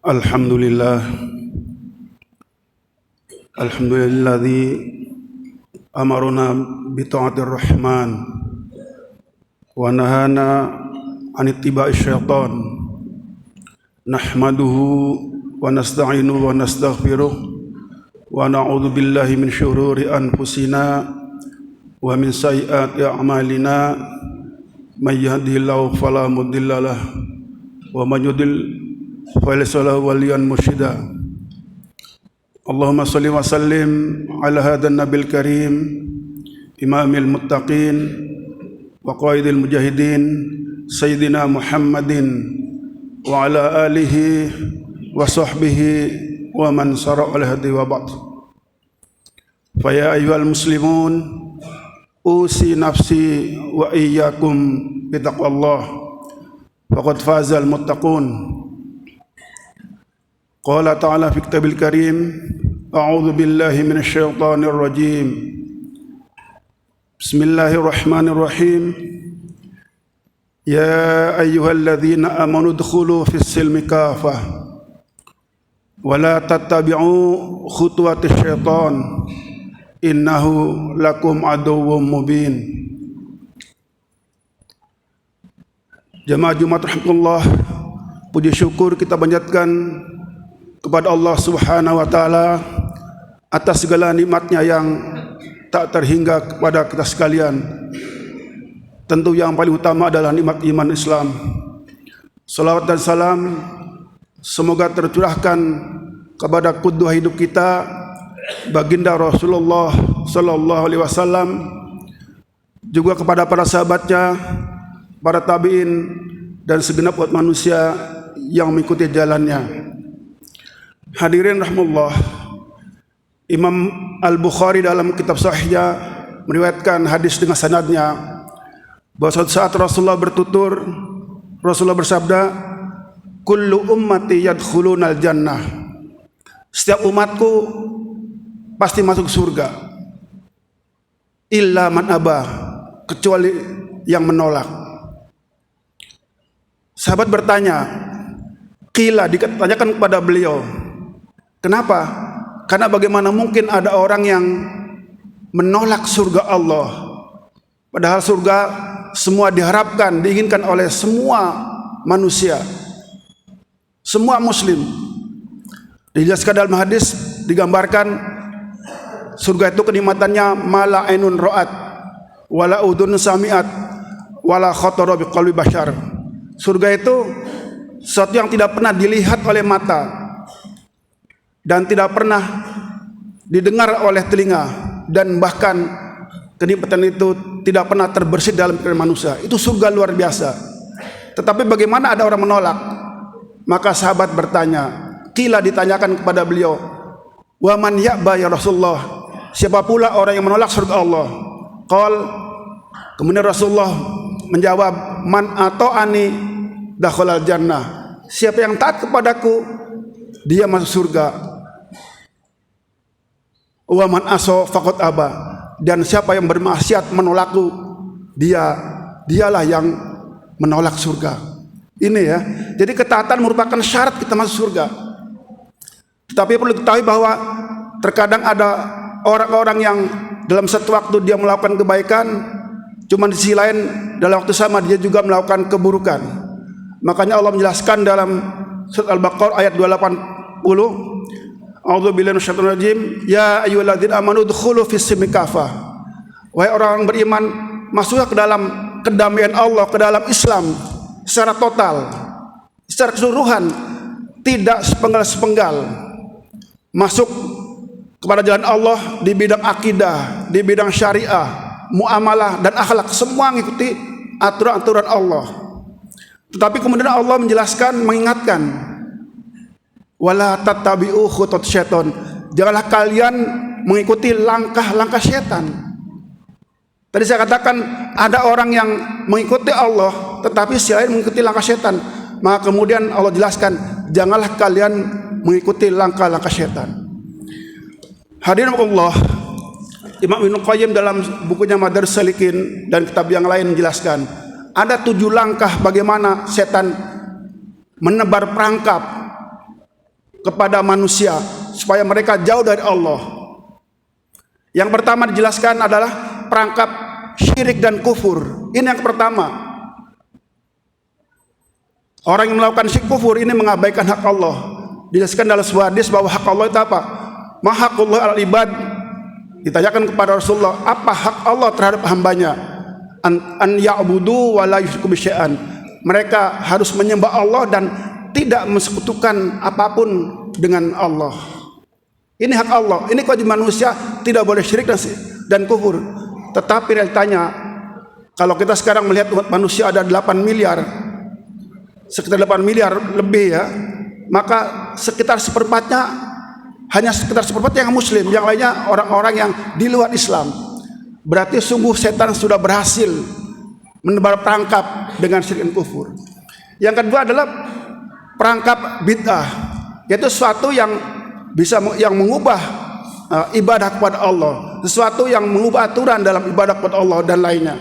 Alhamdulillah, alhamdulilladzi amarna bi ta'atir rahman wa nahana 'an ittiba'i syaitan. Nahmaduhu wa nasta'inuhu wa nastaghfiruh wa na'udzu billahi min syururi anfusina wa min sayyiati a'malina. May yahdihillahu fala mudhillalah wa may yudlil falasalahu waliyan mursyida. Allahumma salli wa sallim ala hadan nabil karim imamil muttaqin wa qaidil mujahidin sayyidina Muhammadin wa ala alihi wa sahbihi wa man sara ala hadi wa ba'd. Fa ya ayyuhal muslimun, usi nafsi wa iyyakum bi taqwallah faqad fazal muttaqun. Qala ta'ala fi kitabil karim, a'udzu billahi minasy syaithanir rajim. Bismillahirrahmanirrahim. Ya ayyuhalladzina amanu udkhulu fis silmi kafah wa la tattabi'u khutuwatis syaitan innahu lakum aduwwum mubin. Jamaah Jumat rahmatullah, puji syukur kita panjatkan kepada Allah Subhanahu wa taala atas segala nikmatnya yang tak terhingga kepada kita sekalian. Tentu yang paling utama adalah nikmat iman Islam. Salawat dan salam semoga tercurahkan kepada qudwah hidup kita, baginda Rasulullah sallallahu alaihi wasallam, juga kepada para sahabatnya, para tabi'in dan segenap umat manusia yang mengikuti jalannya. Hadirin rahmatullah, Imam Al-Bukhari dalam kitab sahihnya meriwayatkan hadis dengan sanadnya bahwa suatu saat Rasulullah bertutur, Rasulullah bersabda, kullu ummati yadkhulunal jannah, setiap umatku pasti masuk surga, illa man aba, kecuali yang menolak. Sahabat bertanya, qila, ditanyakan kepada beliau, kenapa? Karena bagaimana mungkin ada orang yang menolak surga Allah, padahal surga semua diharapkan, diinginkan oleh semua manusia, semua muslim. Dijelaskan dalam hadis, digambarkan surga itu kenikmatannya mala ainun ra'at wala udhun sami'at wala khatara biqalbi bashar. Surga itu sesuatu yang tidak pernah dilihat oleh mata dan tidak pernah didengar oleh telinga, dan bahkan kenikmatan itu tidak pernah terbersit dalam pikiran manusia. Itu surga luar biasa. Tetapi bagaimana ada orang menolak? Maka sahabat bertanya, qila, ditanyakan kepada beliau, wa man ya'ba ya Rasulullah, siapa pula orang yang menolak surga Allah? Qal, kemudian Rasulullah menjawab, man ata'ani dakhalal jannah, siapa yang taat kepadaku dia masuk surga. Wa man aso faqad aba, dan siapa yang bermaksiat menolakku, dialah yang menolak surga. Ini ya. Jadi ketaatan merupakan syarat kita masuk surga. Tetapi perlu diketahui bahwa terkadang ada orang-orang yang dalam satu waktu dia melakukan kebaikan, cuma di sisi lain dalam waktu sama dia juga melakukan keburukan. Makanya Allah menjelaskan dalam surat Al-Baqarah ayat 280, a'udzubillahi minasyaitonir rajim, ya ayyuhalladzina amanu udkhulu fis silmi kafah, wahai orang beriman, masuklah ke dalam kedamaian Allah, ke dalam Islam secara total, secara keseluruhan, tidak sepenggal-sepenggal. Masuk kepada jalan Allah di bidang akidah, di bidang syariah, muamalah dan akhlak, semua mengikuti aturan-aturan Allah. Tetapi kemudian Allah menjelaskan, mengingatkan, wala tattabi'u khutuwat syaitan, janganlah kalian mengikuti langkah-langkah setan. Tadi saya katakan ada orang yang mengikuti Allah tetapi selain mengikuti langkah setan. Maka kemudian Allah jelaskan, janganlah kalian mengikuti langkah-langkah setan. Hadirin Allah, Imam Ibnu Qayyim dalam bukunya Madarijus Salikin dan kitab yang lain menjelaskan, ada 7 langkah bagaimana setan menebar perangkap kepada manusia supaya mereka jauh dari Allah. Yang pertama dijelaskan adalah perangkap syirik dan kufur. Ini yang pertama. Orang yang melakukan syirik kufur ini mengabaikan hak Allah. Dijelaskan dalam sebuah hadis bahwa hak Allah itu apa? Ma haqqullah alal ibad. Ditanyakan kepada Rasulullah, apa hak Allah terhadap hambanya? An ya'budu wa la yusyriku bisyai'an. Mereka harus menyembah Allah dan tidak mensekutukan apapun dengan Allah. Ini hak Allah. Ini kewajiban manusia, tidak boleh syirik dan kufur. Tetapi realitanya, kalau kita sekarang melihat umat manusia ada 8 miliar, sekitar 8 miliar lebih ya, maka sekitar seperempatnya, hanya sekitar seperempat yang muslim, yang lainnya orang-orang yang di luar Islam. Berarti sungguh setan sudah berhasil menebar perangkap dengan syirik dan kufur. Yang kedua adalah perangkap bid'ah, yaitu sesuatu yang bisa mengubah ibadah kepada Allah, sesuatu yang mengubah aturan dalam ibadah kepada Allah dan lainnya.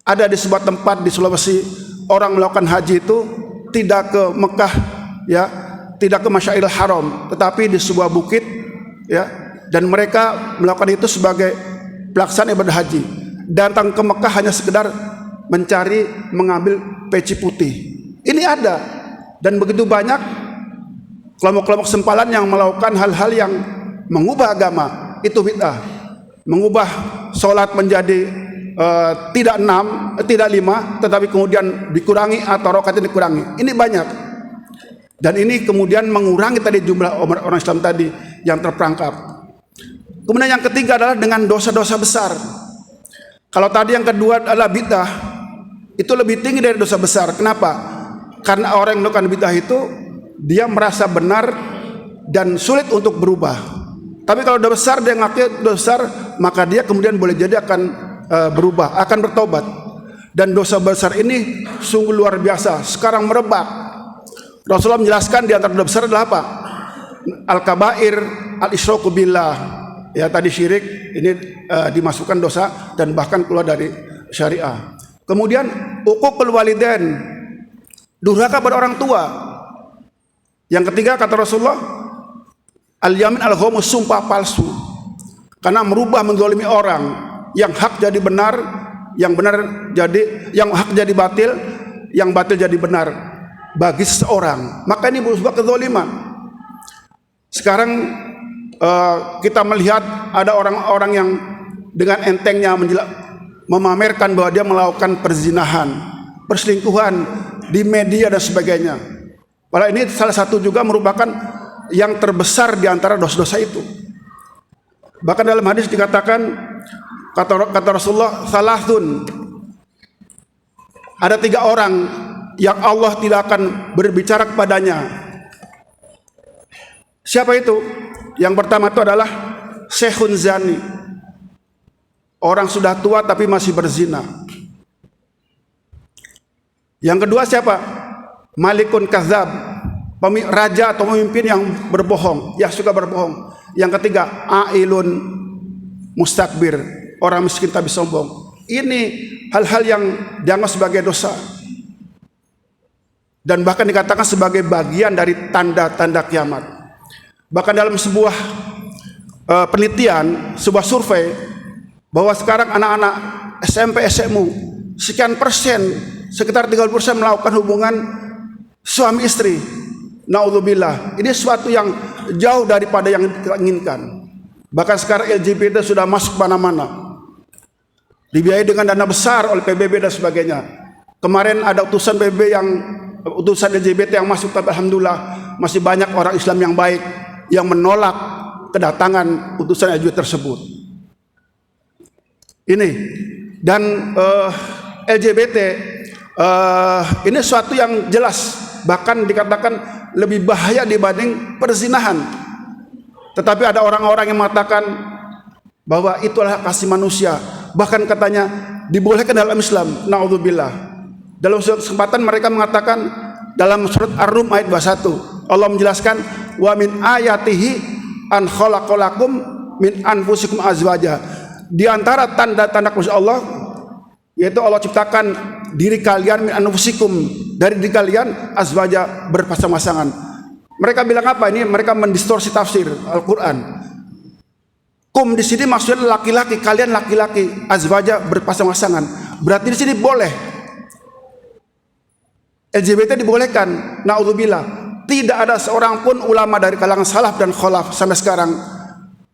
Ada di sebuah tempat di Sulawesi, orang melakukan haji itu tidak ke Mekah ya, tidak ke Masyairil Haram, tetapi di sebuah bukit ya, dan mereka melakukan itu sebagai pelaksanaan ibadah haji. Datang ke Mekah hanya sekedar mengambil peci putih. Ini ada, dan begitu banyak kelompok-kelompok sempalan yang melakukan hal-hal yang mengubah agama. Itu bid'ah. Mengubah sholat menjadi tidak 5, tetapi kemudian dikurangi atau rakaatnya dikurangi. Ini banyak. Dan ini kemudian mengurangi tadi jumlah orang Islam tadi yang terperangkap. Kemudian yang ketiga adalah dengan dosa-dosa besar. Kalau tadi yang kedua adalah bid'ah, itu lebih tinggi dari dosa besar. Kenapa? Karena orang yang melakukan bid'ah itu dia merasa benar dan sulit untuk berubah. Tapi kalau dosa besar, dia ngaku dosa besar, maka dia kemudian boleh jadi akan berubah, akan bertobat. Dan dosa besar ini sungguh luar biasa, sekarang merebak. Rasulullah menjelaskan di antara dosa besar adalah apa? Al-kabair, al-isyraku billah. Ya, tadi syirik, ini dimasukkan dosa dan bahkan keluar dari syariah. Kemudian uququl walidain, durhaka pada orang tua. Yang ketiga kata Rasulullah, al-yamin al-ghamus, sumpah palsu. Karena merubah menzalimi orang, yang hak jadi benar, yang hak jadi batil, yang batil jadi benar bagi seseorang. Maka ini sebuah kezaliman. Sekarang kita melihat ada orang-orang yang dengan entengnya memamerkan bahwa dia melakukan perzinahan, perselingkuhan di media dan sebagainya. Padahal ini salah satu juga merupakan yang terbesar di antara dosa-dosa itu. Bahkan dalam hadis dikatakan, kata Rasulullah, salasun, ada 3 orang yang Allah tidak akan berbicara kepadanya. Siapa itu? Yang pertama itu adalah syekhun zani, orang sudah tua tapi masih berzina. Yang kedua siapa? Malikun kazab, raja atau pemimpin yang berbohong, yang suka berbohong. Yang ketiga, ailun mustakbir, orang miskin tapi sombong. Ini hal-hal yang dianggap sebagai dosa dan bahkan dikatakan sebagai bagian dari tanda-tanda kiamat. Bahkan dalam sebuah penelitian, sebuah survei, bahwa sekarang anak-anak SMP, SMU sekian persen, sekitar 30% melakukan hubungan suami istri. Naudzubillah. Ini sesuatu yang jauh daripada yang kita inginkan. Bahkan sekarang LGBT sudah masuk mana-mana, dibiayai dengan dana besar oleh PBB dan sebagainya. Kemarin ada utusan PBB utusan LGBT yang masuk, tapi alhamdulillah masih banyak orang Islam yang baik yang menolak kedatangan utusan LGBT tersebut. Ini dan LGBT ini suatu yang jelas, bahkan dikatakan lebih bahaya dibanding perzinahan. Tetapi ada orang-orang yang mengatakan bahwa itulah kasih manusia, bahkan katanya dibolehkan dalam Islam. Naudzubillah. Dalam suatu kesempatan mereka mengatakan dalam surat Ar-Rum ayat 21, Allah menjelaskan, wa min ayatihi an khalaqalakum min anfusikum azwaja. Di antara tanda-tanda kuasa Allah yaitu Allah ciptakan diri kalian min anfusikum, dari diri kalian, azwaja, berpasang-pasangan. Mereka bilang apa? Ini mereka mendistorsi tafsir Al-Quran. Kum di sini maksudnya laki-laki, kalian laki-laki, azwaja berpasang-pasangan. Berarti di sini boleh. LGBT dibolehkan. Naudzubillah. Tidak ada seorang pun ulama dari kalangan salaf dan khalaf sampai sekarang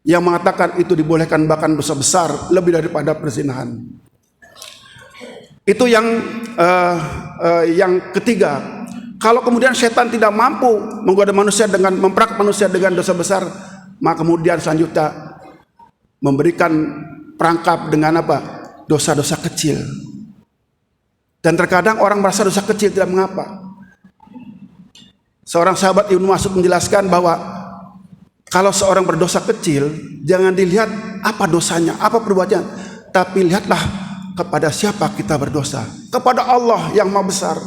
yang mengatakan itu dibolehkan, bahkan dosa besar lebih daripada perzinahan. Itu yang ketiga. Kalau kemudian setan tidak mampu menggoda manusia dengan memperak manusia dengan dosa besar, maka kemudian selanjutnya memberikan perangkap dengan apa? Dosa-dosa kecil. Dan terkadang orang merasa dosa kecil tidak mengapa. Seorang sahabat Ibnu Mas'ud menjelaskan bahwa kalau seorang berdosa kecil, jangan dilihat apa dosanya, apa perbuatannya, tapi lihatlah kepada siapa kita berdosa. Kepada Allah yang Maha Besar,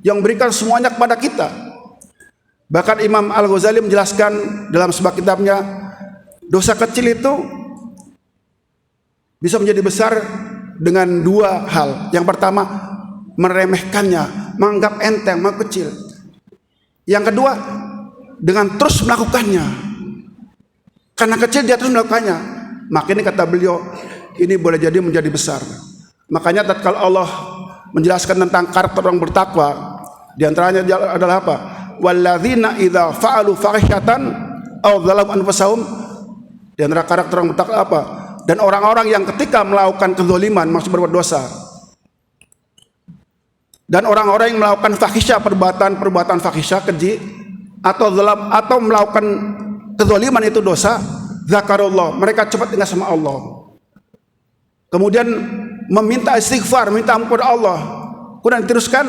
yang berikan semuanya kepada kita. Bahkan Imam Al-Ghazali menjelaskan dalam sebuah kitabnya, dosa kecil itu bisa menjadi besar dengan dua hal. Yang pertama, meremehkannya, menganggap enteng, menganggap kecil. Yang kedua, dengan terus melakukannya. Karena kecil dia terus melakukannya. Makanya kata beliau, ini boleh jadi menjadi besar. Makanya tatkala Allah menjelaskan tentang karakter orang bertakwa, di antaranya adalah apa? Walladzina idza fa'alu fahsyatan aw dzalamu anfusahum. Di antara karakter orang bertakwa apa? Dan orang-orang yang ketika melakukan kezaliman, maksud berbuat dosa, dan orang-orang yang melakukan fahisya, perbuatan fahisya, keji, atau zalam, atau melakukan kezaliman itu dosa, zakarullah, mereka cepat ingat sama Allah. Kemudian meminta istighfar, minta ampun kepada Allah. Kemudian diteruskan,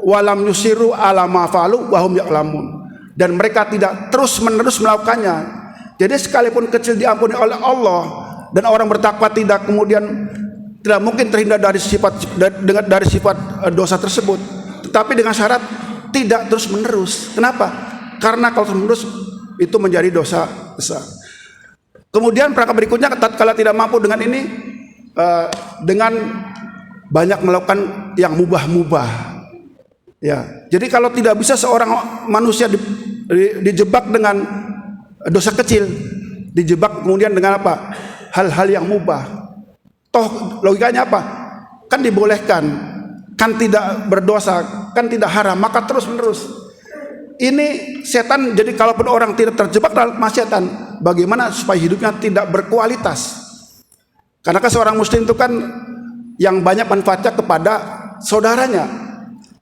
walam yusiru ala ma fa'alu wa hum ya'lamun. Dan mereka tidak terus-menerus melakukannya. Jadi sekalipun kecil diampuni oleh Allah, dan orang bertakwa tidak mungkin terhindar dari sifat dosa tersebut, tetapi dengan syarat tidak terus menerus. Kenapa? Karena kalau terus menerus itu menjadi dosa besar. Kemudian perangkat berikutnya, tatkala tidak mampu dengan ini, dengan banyak melakukan yang mubah-mubah. Ya, jadi kalau tidak bisa seorang manusia dijebak dengan dosa kecil, dijebak kemudian dengan apa? Hal-hal yang mubah. Toh logikanya apa? Kan dibolehkan, kan tidak berdosa, kan tidak haram, maka terus menerus. Ini setan. Jadi kalaupun orang tidak terjebak dalam kemaksiatan, bagaimana supaya hidupnya tidak berkualitas? Karena seorang muslim itu kan yang banyak manfaatnya kepada saudaranya.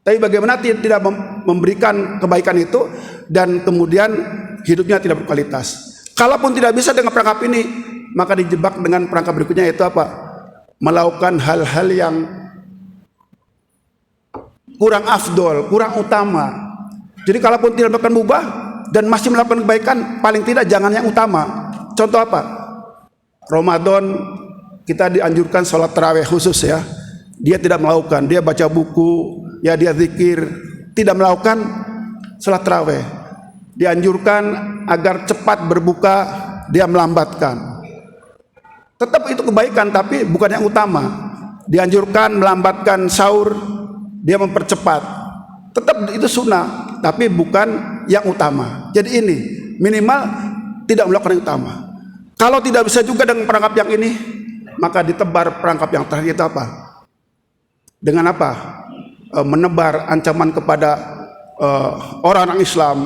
Tapi bagaimana tidak memberikan kebaikan itu dan kemudian hidupnya tidak berkualitas? Kalaupun tidak bisa dengan perangkap ini, maka dijebak dengan perangkap berikutnya, yaitu apa? Melakukan hal-hal yang kurang afdol, kurang utama. Jadi kalaupun tidak melakukan mubah dan masih melakukan kebaikan, paling tidak jangan yang utama. Contoh apa? Ramadan kita dianjurkan sholat tarawih khusus ya. Dia tidak melakukan, dia baca buku, ya dia zikir, tidak melakukan sholat tarawih. Dianjurkan agar cepat berbuka, dia melambatkan. Tetap itu kebaikan, tapi bukan yang utama. Dianjurkan melambatkan sahur, dia mempercepat. Tetap itu sunnah, tapi bukan yang utama. Jadi ini minimal tidak melakukan yang utama. Kalau tidak bisa juga dengan perangkap yang ini, maka ditebar perangkap yang terakhir, itu apa? Dengan apa? Menebar ancaman kepada orang-orang Islam,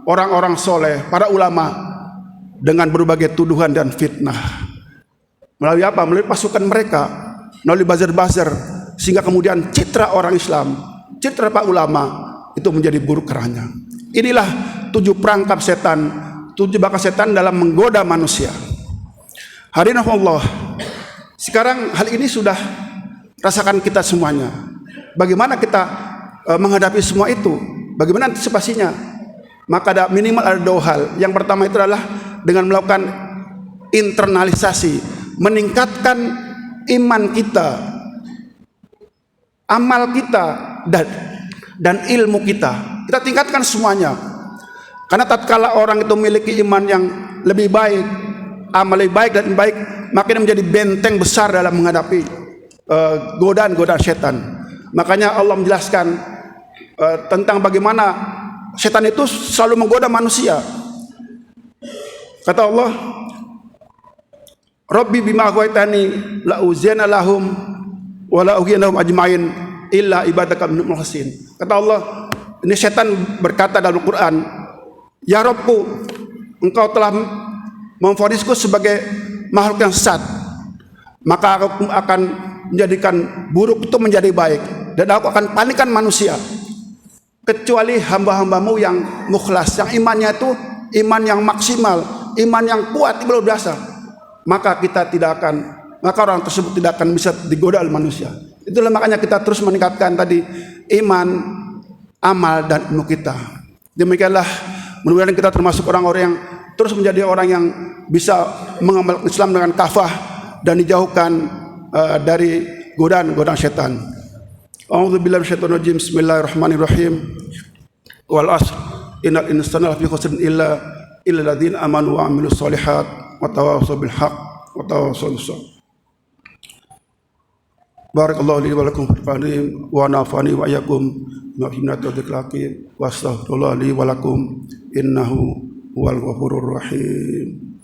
orang-orang soleh, para ulama, dengan berbagai tuduhan dan fitnah. Melalui apa? Melalui pasukan mereka, melalui buzzer-buzzer, sehingga kemudian citra orang Islam, citra para ulama itu menjadi buruk kerana. Inilah 7 perangkap setan, 7 jebakan setan dalam menggoda manusia. Hadirin Allah, sekarang hal ini sudah rasakan kita semuanya. Bagaimana kita menghadapi semua itu? Bagaimana antisipasinya? Maka ada minimal ada 2 hal. Yang pertama itu adalah dengan melakukan internalisasi, meningkatkan iman kita, amal kita, dan ilmu kita. Kita tingkatkan semuanya. Karena tatkala orang itu memiliki iman yang lebih baik, amal lebih baik dan baik, maka ini menjadi benteng besar dalam menghadapi godaan-godaan setan. Makanya Allah menjelaskan tentang bagaimana setan itu selalu menggoda manusia. Kata Allah, Rabbi bima aghwaytani la uzyana lahum wa la ughwiyannahum ajmain illa ibadaka minhum mukhlasin. Kata Allah, ini setan berkata dalam Al-Quran, ya Rabbku, engkau telah memvonisku sebagai makhluk yang sesat, maka aku akan menjadikan buruk itu menjadi baik, dan aku akan panikkan manusia kecuali hamba-hambamu yang mukhlas, yang imannya itu iman yang maksimal, iman yang kuat, luar biasa. Maka orang tersebut tidak akan bisa digoda oleh manusia. Itulah makanya kita terus meningkatkan tadi iman, amal, dan ilmu kita. Demikianlah, mudah-mudahan kita termasuk orang-orang yang terus menjadi orang yang bisa mengamalkan Islam dengan kafah dan dijauhkan dari godaan setan. A'udzubillahi minasyaitonir rajim. Bismillahirrahmanirrahim. Wal 'ashr innal insana lafi khusrin illa alladziina amanu wa 'amilus shalihat wa tawassaw bil haqq wa tawassaw bis sabr. Barakallahu li wa lakum fil Qur'an wa nafa'ani wa iyyakum bima fihi min dzikri hakim wa astaghfirullah li wa lakum innahu huwal ghafurur rahim.